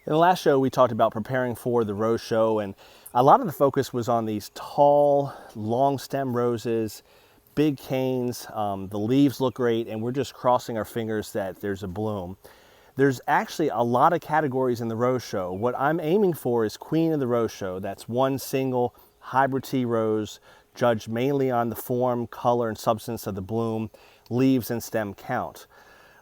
In the last show, we talked about preparing for the rose show, and a lot of the focus was on these tall, long stem roses, big canes. The leaves look great, and we're just crossing our fingers that there's a bloom. There's actually a lot of categories in the rose show. What I'm aiming for is Queen of the Rose Show. That's one single hybrid tea rose, judged mainly on the form, color, and substance of the bloom, leaves, and stem count.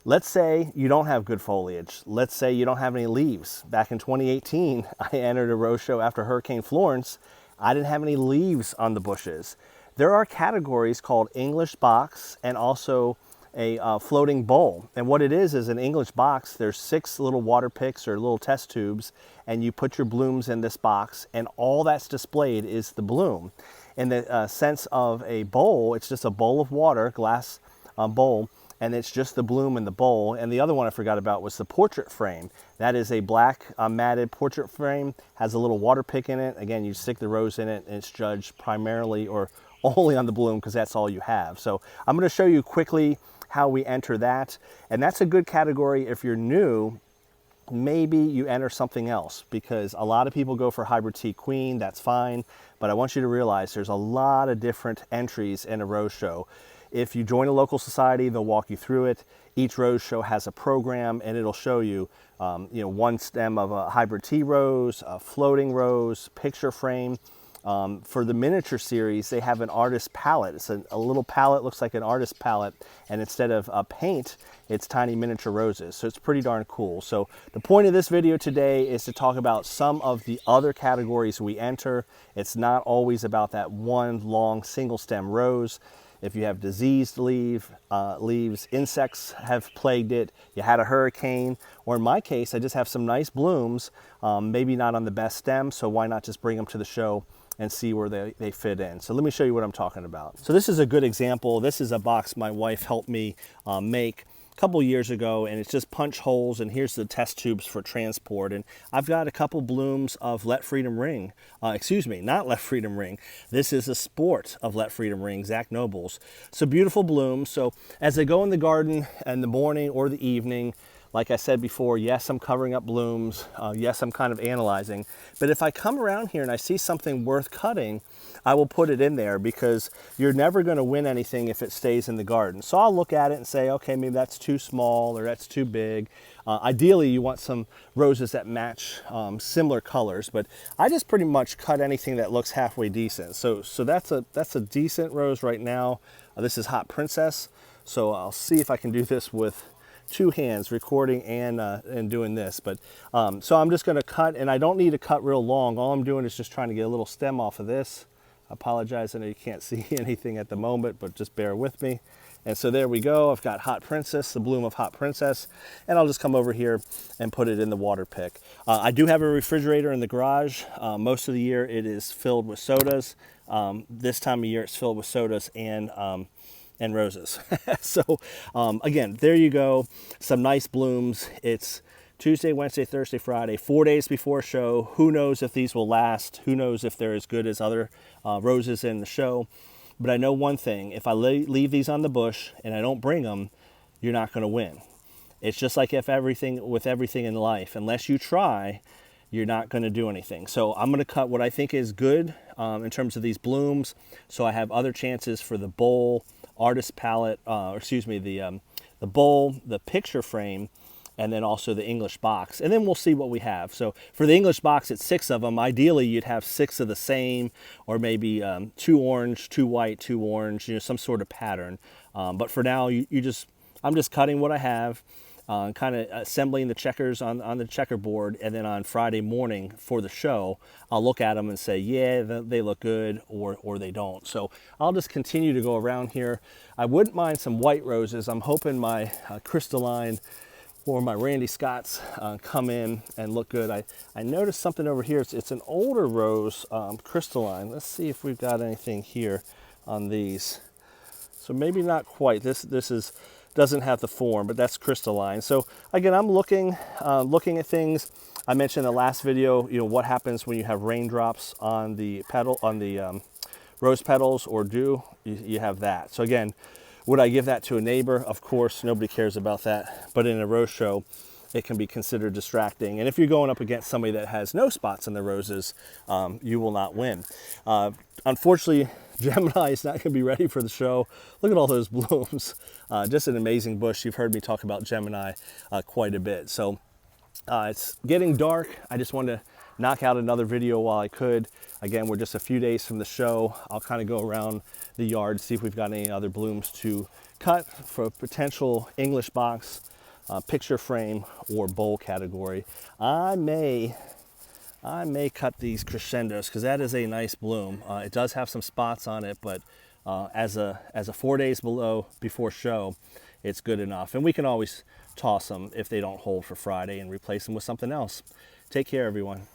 Let's say you don't have good foliage. Let's say you don't have any leaves. Back in 2018, I entered a rose show after Hurricane Florence. I didn't have any leaves on the bushes. There are categories called English box and also a floating bowl. And what it is an English box. There's 6 little water picks or little test tubes, and you put your blooms in this box, and all that's displayed is the bloom. In the sense of a bowl, it's just a bowl of water, glass bowl, and it's just the bloom in the bowl. And the other one I forgot about was the portrait frame. That is a black matted portrait frame, has a little water pick in it. Again, you stick the rose in it, and it's judged primarily or only on the bloom because that's all you have. So I'm going to show you quickly how we enter that. And that's a good category if you're new. Maybe you enter something else, because a lot of people go for hybrid tea queen. That's fine, but I want you to realize there's a lot of different entries in a rose show. If you join a local society, they'll walk you through it. Each rose show has a program, and it'll show you, one stem of a hybrid tea rose, a floating rose, picture frame. For the miniature series, they have an artist palette. It's a little palette, looks like an artist palette, and instead of paint, it's tiny miniature roses. So it's pretty darn cool. So the point of this video today is to talk about some of the other categories we enter. It's not always about that one long single stem rose. If you have diseased leaves, insects have plagued it, you had a hurricane, or in my case, I just have some nice blooms, maybe not on the best stem, so why not just bring them to the show and see where they fit in. So let me show you what I'm talking about. So this is a good example. This is a box my wife helped me make couple years ago, and it's just punch holes, and here's the test tubes for transport. And I've got a couple blooms of Let Freedom Ring, not Let Freedom Ring, this is a sport of Let Freedom Ring, Zach Nobles. So beautiful blooms. So as I go in the garden in the morning or the evening, like I said before, yes, I'm covering up blooms, yes, I'm kind of analyzing, but if I come around here and I see something worth cutting, I will put it in there, because you're never going to win anything if it stays in the garden. So I'll look at it and say, okay, maybe that's too small or that's too big. Ideally, you want some roses that match similar colors, but I just pretty much cut anything that looks halfway decent. So that's a decent rose right now. This is Hot Princess. So I'll see if I can do this with 2 hands, recording and doing this. But so I'm just going to cut, and I don't need to cut real long. All I'm doing is just trying to get a little stem off of this. I apologize, I know you can't see anything at the moment, but just bear with me. And so there we go. I've got Hot Princess, the bloom of Hot Princess, and I'll just come over here and put it in the water pick. I do have a refrigerator in the garage. Most of the year it is filled with sodas. This time of year it's filled with sodas and roses. So again, there you go. Some nice blooms. It's Tuesday, Wednesday, Thursday, Friday, 4 days before show. Who knows if these will last? Who knows if they're as good as other roses in the show? But I know one thing, if I leave these on the bush and I don't bring them, you're not going to win. It's just like with everything in life. Unless you try, you're not going to do anything. So I'm going to cut what I think is good in terms of these blooms, so I have other chances for the bowl, artist palette, the bowl, the picture frame, and then also the English box. And then we'll see what we have. So for the English box, it's 6 of them. Ideally, you'd have 6 of the same, or maybe 2 orange, 2 white, 2 orange, some sort of pattern. But for now, I'm just cutting what I have, kind of assembling the checkers on the checkerboard, and then on Friday morning for the show, I'll look at them and say, yeah, they look good, or they don't. So I'll just continue to go around here. I wouldn't mind some white roses. I'm hoping my crystalline or my Randy Scotts come in and look good. I noticed something over here. It's an older rose, crystalline. Let's see if we've got anything here on these. So maybe not quite. This doesn't have the form, but that's crystalline. So again, I'm looking at things. I mentioned in the last video, what happens when you have raindrops on the rose petals or dew. You have that. So again, would I give that to a neighbor? Of course, nobody cares about that. But in a rose show, it can be considered distracting. And if you're going up against somebody that has no spots in the roses, you will not win. Unfortunately, Gemini is not going to be ready for the show. Look at all those blooms. Just an amazing bush. You've heard me talk about Gemini quite a bit. So it's getting dark. I just wanted to knock out another video while I could. Again, we're just a few days from the show. I'll kind of go around the yard, see if we've got any other blooms to cut for a potential English box, picture frame, or bowl category. I may cut these crescendos because that is a nice bloom. It does have some spots on it, but as a 4 days before show, it's good enough. And we can always toss them if they don't hold for Friday and replace them with something else. Take care, everyone.